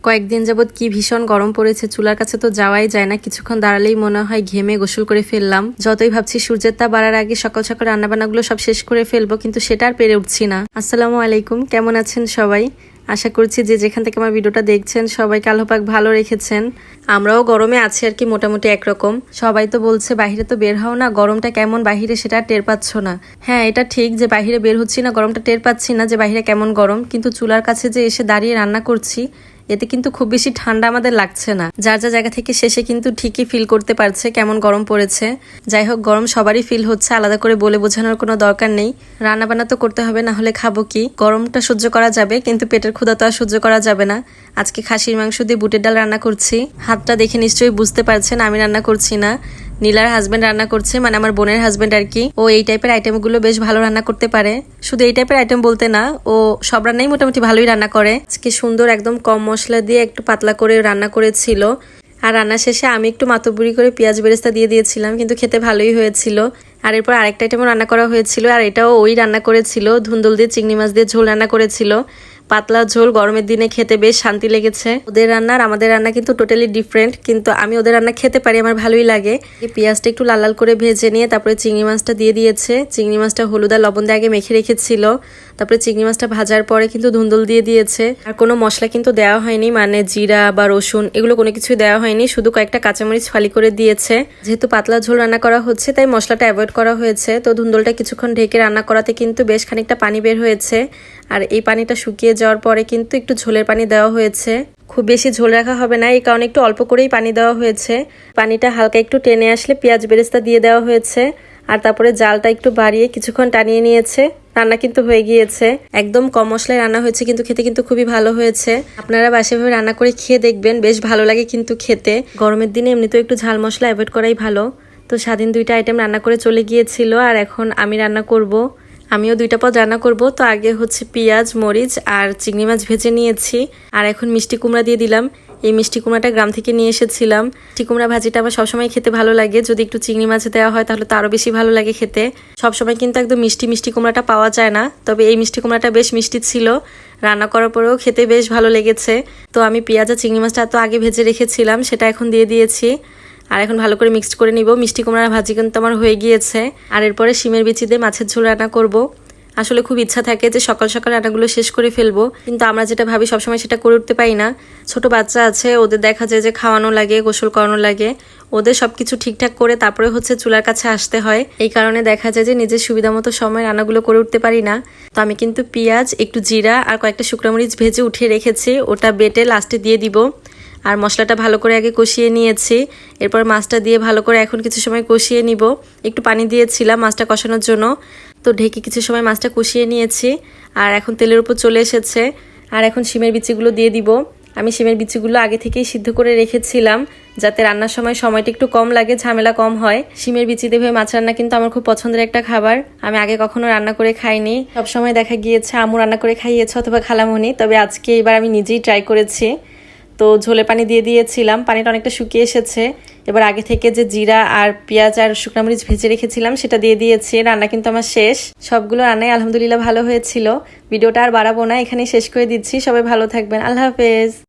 কয়েকদিন যাবত কি ভীষণ গরম পড়েছে, চুলার কাছে তো যাওয়াই যায় না। কিছুক্ষণ দাঁড়ালেই মনে হয় ঘেমে গোসল করে ফেললাম। যতই ভাবছি সূর্যের তাপ বাড়ার আগে সকাল সকাল রান্নাবান্নাগুলো সব শেষ করে ফেলবো, কিন্তু সেটা আর পেরে উঠছি না। আসসালামু আলাইকুম, কেমন আছেন সবাই? আশা করছি যে যেখান থেকে আমার ভিডিওটা দেখছেন সবাইকে আল্লাহ পাক ভালো রেখেছেন। আমরাও গরমে আছি আর কি, মোটামুটি একরকম। সবাই তো বলছে বাহিরে তো বের হও না, গরমটা কেমন বাহিরে সেটা টের পাচ্ছ না। হ্যাঁ, এটা ঠিক যে বাহিরে বের হচ্ছি না, গরমটা টের পাচ্ছি না যে বাহিরে কেমন গরম, কিন্তু চুলার কাছে যে এসে দাঁড়িয়ে রান্না করছি এতে কিন্তু খুব বেশি ঠান্ডা আমাদের লাগছে না। যার যা জায়গা থেকে শেষে কিন্তু ঠিকই ফিল করতে পারছে কেমন গরম পড়েছে। যাই হোক, গরম সবারই ফিল হচ্ছে, আলাদা করে বলে বোঝানোর কোনো দরকার নেই। রান্না বান্না তো করতে হবে, না হলে খাবো কি? গরমটা সহ্য করা যাবে, কিন্তু পেটের ক্ষুধা তো আর সহ্য করা যাবে না। আজকে খাসির মাংস দিয়ে বুটের ডাল রান্না করছি। হাতটা দেখে নিশ্চয়ই বুঝতে পারছেন আমি রান্না করছি না, নীলার হাজবেন্ড রান্না করছে, মানে আমার বোনের হাজবেন্ড আর কি। ও এই টাইপের আইটেমগুলো বেশ ভালো রান্না করতে পারে। শুধু এই টাইপের আইটেম বলতে না, ও সব রান্নাই মোটামুটি ভালোই রান্না করে। আজকে সুন্দর একদম কম মশলা দিয়ে একটু পাতলা করে রান্না করেছিল। আর রান্না শেষে আমি একটু মাতবুরি করে পেঁয়াজ বেরেস্তা দিয়ে দিয়েছিলাম, কিন্তু খেতে ভালোই হয়েছিল। আর এরপর আরেকটা আইটেমও রান্না করা হয়েছিল, আর এটাও ওই রান্না করেছিল। ধুন্দুল দিয়ে চিংড়ি মাছ দিয়ে ঝোল রান্না করেছিল। পাতলা ঝোল, গরমের দিনে খেতে বেশ শান্তি লেগেছে। ওদের রান্না আর আমাদের রান্না কিন্তু টোটালি ডিফারেন্ট, কিন্তু আমি ওদের রান্না খেতে পারি, আমার ভালোই লাগে। এই পেঁয়াজটা একটু লাল লাল করে ভেজে নিয়ে তারপরে চিংড়ি মাছটা দিয়ে দিয়েছে। চিংড়ি মাছটা হলুদ আর লবণ দিয়ে আগে মেখে রেখেছিল। তারপরে চিংড়ি মাছটা ভাজার পরে কিন্তু ধুন্দুল দিয়ে দিয়েছে। আর কোনো মশলা কিন্তু দেওয়া হয়নি, মানে জিরা বা রসুন এগুলো কোনো কিছুই দেওয়া হয়নি, শুধু কয়েকটা কাঁচামরিচ ফালি করে দিয়েছে। যেহেতু পাতলা ঝোল রান্না করা হচ্ছে তাই মশলাটা অ্যাভয়েড করা হয়েছে। তো ধুন্দুলটা কিছুক্ষণ ঢেকে রান্না করাতে কিন্তু বেশ খানিকটা পানি বের হয়েছে। আর এই পানিটা শুকিয়ে যাওয়ার পরে কিন্তু একটু ঝোলের পানি দেওয়া হয়েছে। খুব বেশি ঝোল রাখা হবে না, এই কারণে একটু অল্প করেই পানি দেওয়া হয়েছে। পানিটা হালকা একটু টেনে আসলে পেঁয়াজ বেরেস্তা দিয়ে দেওয়া হয়েছে। আর তারপরে জালটা একটু বাড়িয়ে কিছুক্ষণ টানিয়ে নিয়েছে। রান্না কিন্তু হয়ে গিয়েছে। একদম কম মশলায় রান্না হয়েছে, কিন্তু খেতে কিন্তু খুবই ভালো হয়েছে। আপনারা বাসাভাবে রান্না করে খেয়ে দেখবেন, বেশ ভালো লাগে কিন্তু খেতে। গরমের দিনে এমনিতেও একটু ঝাল মশলা অ্যাভয়েড করাই ভালো। তো স্বাধীন দুইটা আইটেম রান্না করে চলে গিয়েছিল, আর এখন আমি রান্না করব। আমিও দুইটা পদ রান্না করব। তো আগে হচ্ছে পেঁয়াজ মরিচ আর চিংড়ি মাছ ভেজে নিয়েছি, আর এখন মিষ্টি কুমড়া দিয়ে দিলাম। এই মিষ্টি কুমড়াটা গ্রাম থেকে নিয়ে এসেছিলাম। মিষ্টি কুমড়া ভাজিটা আমার সবসময় খেতে ভালো লাগে, যদি একটু চিংড়ি মাছ দেওয়া হয় তাহলে তো আরো বেশি ভালো লাগে খেতে। সবসময় কিন্তু একদম মিষ্টি মিষ্টি কুমড়াটা পাওয়া যায় না, তবে এই মিষ্টি কুমড়াটা বেশ মিষ্টি ছিল। রান্না করার পরেও খেতে বেশ ভালো লেগেছে। তো আমি পেঁয়াজ আর চিংড়ি মাছটা তো আগে ভেজে রেখেছিলাম, সেটা এখন দিয়ে দিয়েছি। আর এখন ভালো করে মিক্সড করে নিব। মিষ্টি কুমড়ার ভাজি কিন্তু আমার হয়ে গিয়েছে। আর এরপরে শিমের বিচি দিয়ে মাছের ঝোল রান্না করব। আসলে খুব ইচ্ছা থাকে যে সকাল সকাল রান্নাগুলো শেষ করে ফেলবো, কিন্তু আমরা যেটা ভাবি সবসময় সেটা করে উঠতে পারি না। ছোট বাচ্চা আছে, ওদের দেখা যায় যে খাওয়ানো লাগে, গোসল করানো লাগে, ওদের সবকিছু ঠিকঠাক করে তারপরে হচ্ছে চুলার কাছে আসতে হয়। এই কারণে দেখা যায় যে নিজের সুবিধা মতো সময় রান্নাগুলো করে উঠতে পারি না। তো আমি কিন্তু পেঁয়াজ, একটু জিরা আর কয়েকটা শুকনো মরিচ ভেজে উঠিয়ে রেখেছি, ওটা বেটে লাস্টে দিয়ে দিব। আর মশলাটা ভালো করে আগে কষিয়ে নিয়েছি। এরপর মাছটা দিয়ে ভালো করে এখন কিছু সময় কষিয়ে নিব। একটু পানি দিয়েছিলাম মাছটা কষানোর জন্য। তো ঢেকে কিছু সময় মাছটা কষিয়ে নিয়েছি, আর এখন তেলের উপর চলে এসেছে। আর এখন শিমের বিচিগুলো দিয়ে দিব। আমি শিমের বিচিগুলো আগে থেকেই সিদ্ধ করে রেখেছিলাম, যাতে রান্নার সময় সময়টা একটু কম লাগে, ঝামেলা কম হয়। শিমের বিচি দিয়ে মাছ রান্না কিন্তু আমার খুব পছন্দের একটা খাবার। আমি আগে কখনো রান্না করে খাইনি, সবসময় দেখা গিয়েছে আম্মু রান্না করে খাইয়েছে অথবা খালামণি, তবে আজকে এবার আমি নিজেই ট্রাই করেছি। তো ঝোলে পানি দিয়ে দিয়েছিলাম, পানিটা অনেকটা শুকিয়ে এসেছে। এবার আগে থেকে যে জিরা আর পেঁয়াজ আর শুকনো মরিচ ভেজে রেখেছিলাম সেটা দিয়ে দিয়েছি। রান্না কিন্তু আমার শেষ। সবগুলো রান্নাই আলহামদুলিল্লাহ ভালো হয়েছিল। ভিডিওটা আর বাড়াবো না, এখানেই শেষ করে দিচ্ছি। সবাই ভালো থাকবেন, আল্লাহ হাফেজ।